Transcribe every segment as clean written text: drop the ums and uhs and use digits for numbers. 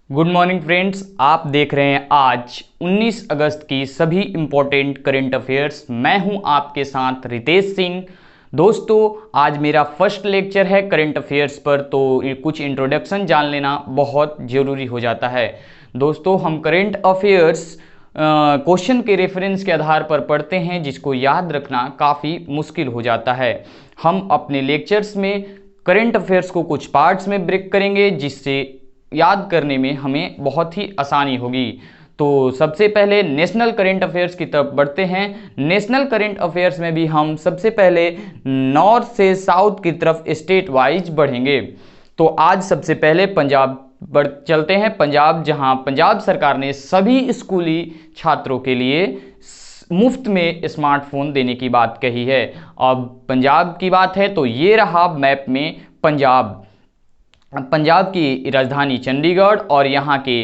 Good morning friends, आप देख रहे हैं आज 19 अगस्त की सभी इंपॉर्टेंट करंट अफेयर्स। मैं हूं आपके साथ रितेश सिंह। दोस्तों, आज मेरा फर्स्ट लेक्चर है करंट अफेयर्स पर, तो कुछ इंट्रोडक्शन जान लेना बहुत ज़रूरी हो जाता है। दोस्तों, हम करंट अफेयर्स क्वेश्चन के रेफरेंस के आधार पर पढ़ते हैं, जिसको याद रखना काफ़ी मुश्किल हो जाता है। हम अपने लेक्चर्स में करंट अफेयर्स को कुछ पार्ट्स में ब्रेक करेंगे, जिससे याद करने में हमें बहुत ही आसानी होगी। तो सबसे पहले नेशनल करंट अफेयर्स की तरफ बढ़ते हैं। नेशनल करंट अफेयर्स में भी हम सबसे पहले नॉर्थ से साउथ की तरफ स्टेट वाइज बढ़ेंगे। तो आज सबसे पहले पंजाब चलते हैं। पंजाब, जहां पंजाब सरकार ने सभी स्कूली छात्रों के लिए मुफ्त में स्मार्टफोन देने की बात कही है। अब पंजाब की बात है तो ये रहा मैप में पंजाब। पंजाब की राजधानी चंडीगढ़ और यहाँ के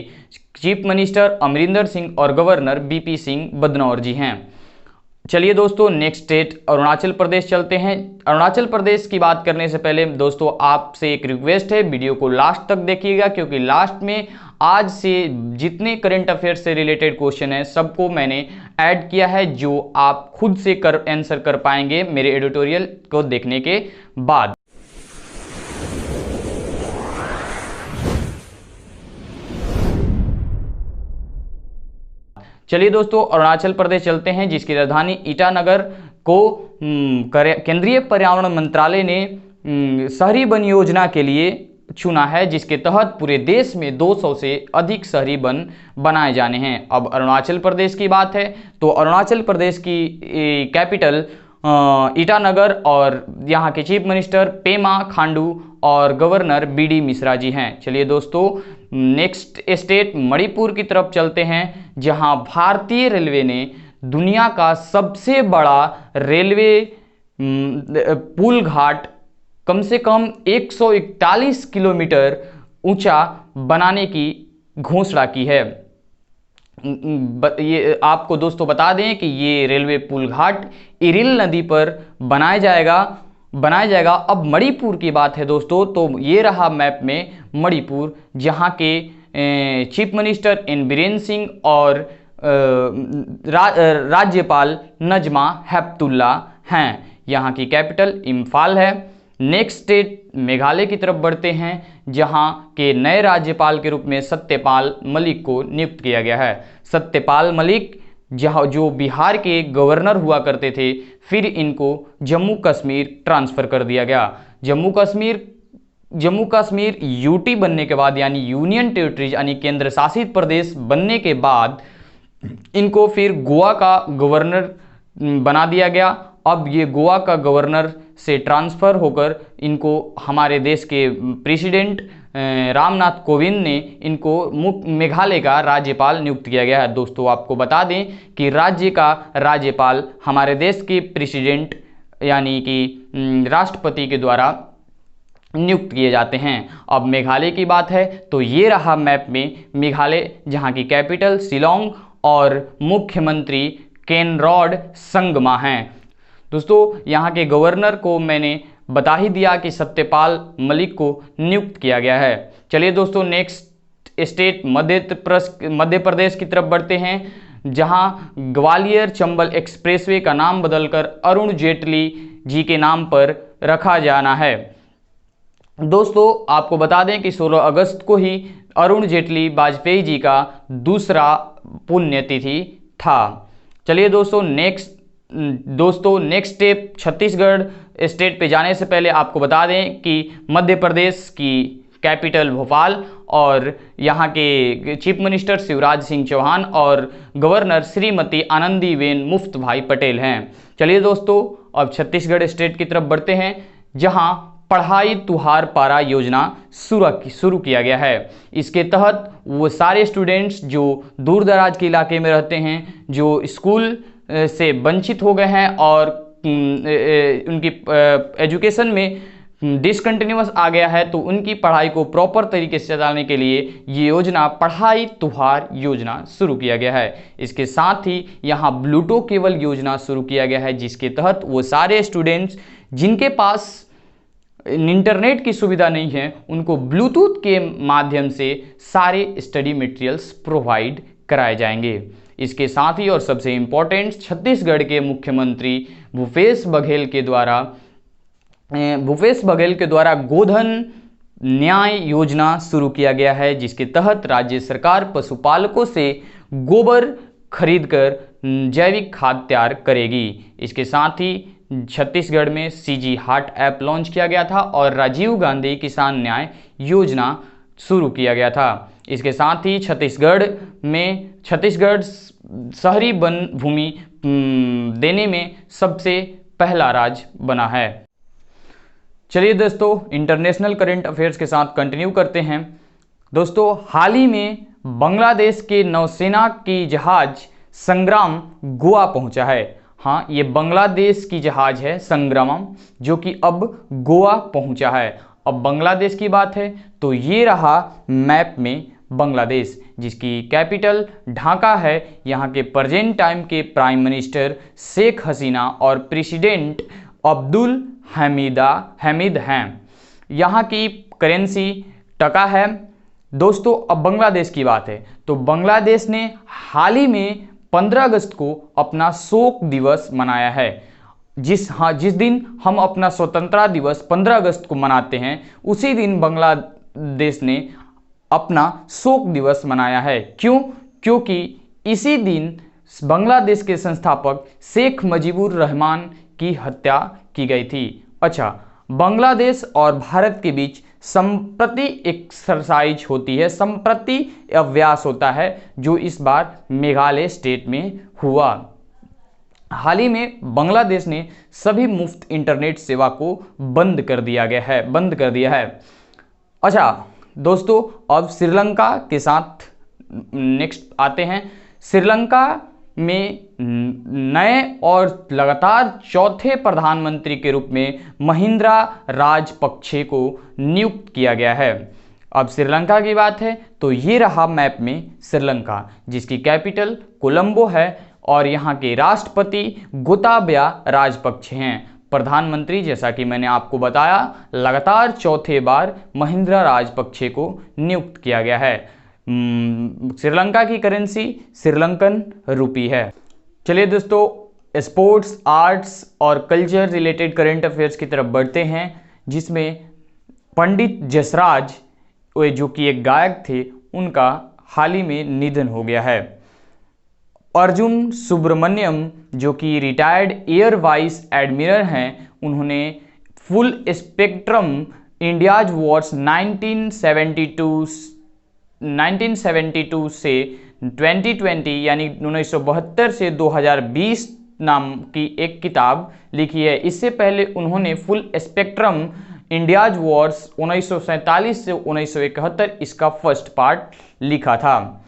चीफ मिनिस्टर अमरिंदर सिंह और गवर्नर बीपी सिंह बदनौर जी हैं। चलिए दोस्तों, नेक्स्ट स्टेट अरुणाचल प्रदेश चलते हैं। अरुणाचल प्रदेश की बात करने से पहले दोस्तों आपसे एक रिक्वेस्ट है, वीडियो को लास्ट तक देखिएगा, क्योंकि लास्ट में आज से जितने करंट अफेयर से रिलेटेड क्वेश्चन है सबको मैंने ऐड किया है, जो आप खुद से आंसर कर पाएंगे मेरे एडिटोरियल को देखने के बाद। चलिए दोस्तों, अरुणाचल प्रदेश चलते हैं, जिसकी राजधानी ईटानगर को केंद्रीय पर्यावरण मंत्रालय ने शहरी वन योजना के लिए चुना है, जिसके तहत पूरे देश में 200 से अधिक शहरी वन बनाए जाने हैं। अब अरुणाचल प्रदेश की बात है तो अरुणाचल प्रदेश की कैपिटल ईटानगर और यहाँ के चीफ मिनिस्टर पेमा खांडू और गवर्नर बीडी मिश्रा जी हैं। चलिए दोस्तों, नेक्स्ट स्टेट मणिपुर की तरफ चलते हैं, जहां भारतीय रेलवे ने दुनिया का सबसे बड़ा रेलवे पुल घाट कम से कम 141 किलोमीटर ऊंचा बनाने की घोषणा की है। ये आपको दोस्तों बता दें कि ये रेलवे पुल घाट इरिल नदी पर बनाया जाएगा। अब मणिपुर की बात है दोस्तों, तो ये रहा मैप में मणिपुर, जहाँ के chief minister N Biren Singh और राज्यपाल नजमा हेपतुल्ला हैं। यहाँ की कैपिटल इम्फाल है। नेक्स्ट स्टेट मेघालय की तरफ बढ़ते हैं, जहां के नए राज्यपाल के रूप में सत्यपाल मलिक को नियुक्त किया गया है। सत्यपाल मलिक जो बिहार के गवर्नर हुआ करते थे, फिर इनको जम्मू कश्मीर ट्रांसफ़र कर दिया गया। जम्मू कश्मीर यूटी बनने के बाद, यानी यूनियन टेरिटरीज यानी केंद्र शासित प्रदेश बनने के बाद, इनको फिर गोवा का गवर्नर बना दिया गया। अब ये गोवा का गवर्नर से ट्रांसफ़र होकर इनको हमारे देश के प्रेसिडेंट रामनाथ कोविंद ने इनको मेघालय का राज्यपाल नियुक्त किया गया है। दोस्तों, आपको बता दें कि राज्य का राज्यपाल हमारे देश के प्रेसिडेंट यानी कि राष्ट्रपति के द्वारा नियुक्त किए जाते हैं। अब मेघालय की बात है तो ये रहा मैप में मेघालय, जहाँ की कैपिटल शिलोंग और मुख्यमंत्री केनरॉड संगमा हैं। दोस्तों, यहाँ के गवर्नर को मैंने बता ही दिया कि सत्यपाल मलिक को नियुक्त किया गया है। चलिए दोस्तों, नेक्स्ट स्टेट मध्य प्रदेश की तरफ बढ़ते हैं, जहां ग्वालियर चंबल एक्सप्रेसवे का नाम बदलकर अरुण जेटली जी के नाम पर रखा जाना है। दोस्तों, आपको बता दें कि 16 अगस्त को ही अरुण जेटली वाजपेयी जी का दूसरा पुण्यतिथि था। चलिए दोस्तों, नेक्स्ट स्टेप छत्तीसगढ़ स्टेट पे जाने से पहले आपको बता दें कि मध्य प्रदेश की कैपिटल भोपाल और यहाँ के चीफ मिनिस्टर शिवराज सिंह चौहान और गवर्नर श्रीमती आनंदीबेन मुफ्त भाई पटेल हैं। चलिए दोस्तों, अब छत्तीसगढ़ स्टेट की तरफ बढ़ते हैं, जहाँ पढ़ाई तुहार पारा योजना शुरू किया गया है। इसके तहत वो सारे स्टूडेंट्स जो दूर दराज के इलाके में रहते हैं, जो स्कूल से वंचित हो गए हैं और उनकी एजुकेशन में डिसकंटिन्यूअस आ गया है, तो उनकी पढ़ाई को प्रॉपर तरीके से चलाने के लिए ये योजना पढ़ाई तुहार योजना शुरू किया गया है। इसके साथ ही यहाँ ब्लूटो केवल योजना शुरू किया गया है, जिसके तहत वो सारे स्टूडेंट्स जिनके पास इंटरनेट की सुविधा नहीं है, उनको ब्लूटूथ के माध्यम से सारे स्टडी मटेरियल्स प्रोवाइड कराए जाएंगे। इसके साथ ही और सबसे इम्पोर्टेंट, छत्तीसगढ़ के मुख्यमंत्री भूपेश बघेल के द्वारा गोधन न्याय योजना शुरू किया गया है, जिसके तहत राज्य सरकार पशुपालकों से गोबर खरीदकर जैविक खाद तैयार करेगी। इसके साथ ही छत्तीसगढ़ में सीजी हार्ट ऐप लॉन्च किया गया था और राजीव गांधी किसान न्याय योजना शुरू किया गया था। इसके साथ ही छत्तीसगढ़ शहरी वन भूमि देने में सबसे पहला राज्य बना है। चलिए दोस्तों, इंटरनेशनल करंट अफेयर्स के साथ कंटिन्यू करते हैं। दोस्तों, हाल ही में बांग्लादेश के नौसेना की जहाज संग्राम गोवा पहुंचा है। हाँ, ये बांग्लादेश की जहाज है संग्राम, जो कि अब गोवा पहुंचा है। अब बांग्लादेश की बात है तो ये रहा मैप में बांग्लादेश, जिसकी कैपिटल ढाका है। यहाँ के प्रेजेंट टाइम के प्राइम मिनिस्टर शेख हसीना और प्रेसिडेंट अब्दुल हमीद हैं। यहाँ की करेंसी टका है। दोस्तों, अब बांग्लादेश की बात है तो बांग्लादेश ने हाल ही में 15 अगस्त को अपना शोक दिवस मनाया है। जिस दिन हम अपना स्वतंत्रता दिवस 15 अगस्त को मनाते हैं, उसी दिन बांग्लादेश ने अपना शोक दिवस मनाया है। क्यों? क्योंकि इसी दिन बांग्लादेश के संस्थापक शेख मुजीबुर रहमान की हत्या की गई थी। अच्छा, बांग्लादेश और भारत के बीच संप्रति एक्सरसाइज होती है, संप्रति अभ्यास होता है, जो इस बार मेघालय स्टेट में हुआ। हाल ही में बांग्लादेश ने सभी मुफ्त इंटरनेट सेवा को बंद कर दिया है। अच्छा दोस्तों, अब श्रीलंका के साथ नेक्स्ट आते हैं। श्रीलंका में नए और लगातार चौथे प्रधानमंत्री के रूप में महिंद्रा राजपक्षे को नियुक्त किया गया है। अब श्रीलंका की बात है तो ये रहा मैप में श्रीलंका, जिसकी कैपिटल कोलंबो है और यहाँ के राष्ट्रपति गोताबया राजपक्षे हैं। प्रधानमंत्री, जैसा कि मैंने आपको बताया, लगातार चौथे बार महिंद्रा राजपक्षे को नियुक्त किया गया है। श्रीलंका की करेंसी श्रीलंकन रुपी है। चलिए दोस्तों, स्पोर्ट्स, आर्ट्स और कल्चर रिलेटेड करंट अफेयर्स की तरफ बढ़ते हैं, जिसमें पंडित जसराज, जो कि एक गायक थे, उनका हाल ही में निधन हो गया है। अर्जुन सुब्रमण्यम, जो कि रिटायर्ड एयर वाइस एडमिरल हैं, उन्होंने फुल स्पेक्ट्रम इंडियाज वॉर्स 1972 से 2020 यानी 1972 से 2020 नाम की एक किताब लिखी है। इससे पहले उन्होंने फुल स्पेक्ट्रम इंडियाज वॉर्स 1947 से 1971 इसका फर्स्ट पार्ट लिखा था।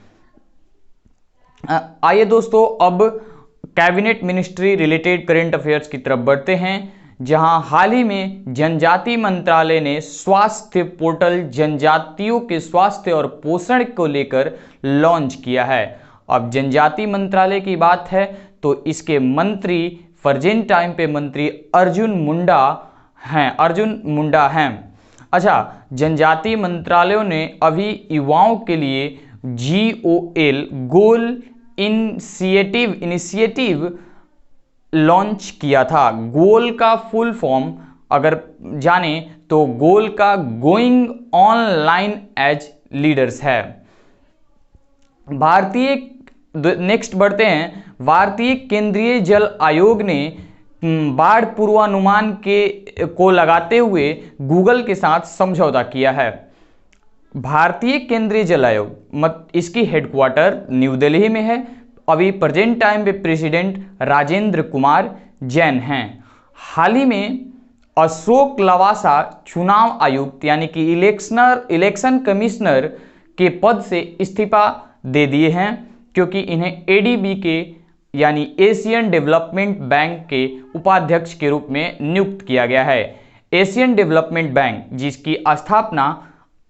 आइए दोस्तों, अब cabinet ministry related current affairs की तरफ बढ़ते हैं, जहां हाल ही में जनजाति मंत्रालय ने स्वास्थ्य पोर्टल जनजातियों के स्वास्थ्य और पोषण को लेकर लॉन्च किया है। अब जनजाति मंत्रालय की बात है तो इसके मंत्री प्रेजेंट टाइम पे मंत्री अर्जुन मुंडा हैं। अच्छा, जनजाति मंत्रालयों ने अभी युवाओं के लिए GOL गोल इनिशिएटिव लॉन्च किया था। गोल का फुल फॉर्म अगर जाने तो गोल का गोइंग ऑनलाइन एज लीडर्स है। नेक्स्ट बढ़ते हैं। भारतीय केंद्रीय जल आयोग ने बाढ़ पूर्वानुमान को लगाते हुए गूगल के साथ समझौता किया है। भारतीय केंद्रीय जल आयोग इसकी हेडक्वार्टर न्यू दिल्ली में है। अभी प्रेजेंट टाइम पे प्रेसिडेंट राजेंद्र कुमार जैन हैं। हाल ही में अशोक लवासा चुनाव आयुक्त यानी कि इलेक्शन कमिश्नर के पद से इस्तीफा दे दिए हैं, क्योंकि इन्हें ADB के यानी एशियन डेवलपमेंट बैंक के उपाध्यक्ष के रूप में नियुक्त किया गया है। एशियन डेवलपमेंट बैंक, जिसकी स्थापना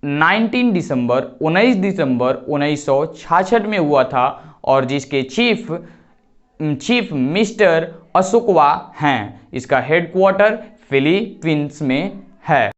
19 दिसंबर 1966 में हुआ था और जिसके चीफ मिस्टर अशोकवा हैं। इसका हेडक्वार्टर फिलीपींस में है।